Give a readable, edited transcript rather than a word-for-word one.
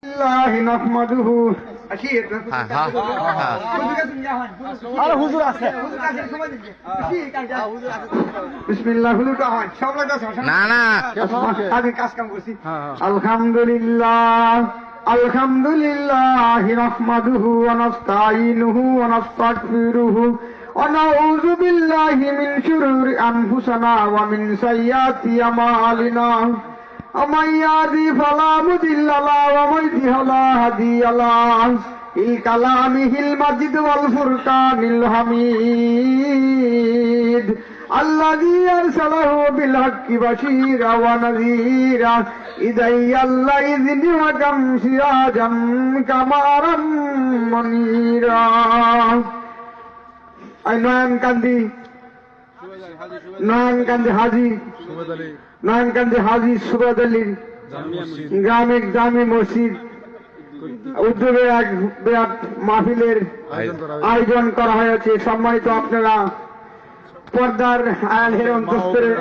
الله نحمده বিসমিল্লাহ হুজুরটা হয় সব লাগা না না আগে কাজ কাম করছি আলহামদুলিল্লাহ আলহামদুলিল্লাহ নাহমাদুহু ওয়া নাস্তাঈনুহু ওয়া নাস্তাগফিরুহু ওয়া নাউযু বিল্লাহি মিন শুরুরি আনফুসিনা ওয়া মিন সাইয়্যাতি আমালিনা ومن يهده فلا مضل له ومن يضلل فلا هادي له الكلامه المجيد والفرقان الحميد الذي أرسله بالحق بشيرا ونذيرا إلي الليل وكم سراجا قمرا منيرا أي নয়নকান্দি হাজী নয়নকান্দি হাজী সুবাদ আলীর গ্রামে জামি মসজিদ উদ্যোগে এক বিরাট মাহফিলের আয়োজন করা হয়েছে। সম্মানিত আপনারা পর্দার আড়ালের অন্তঃস্থলে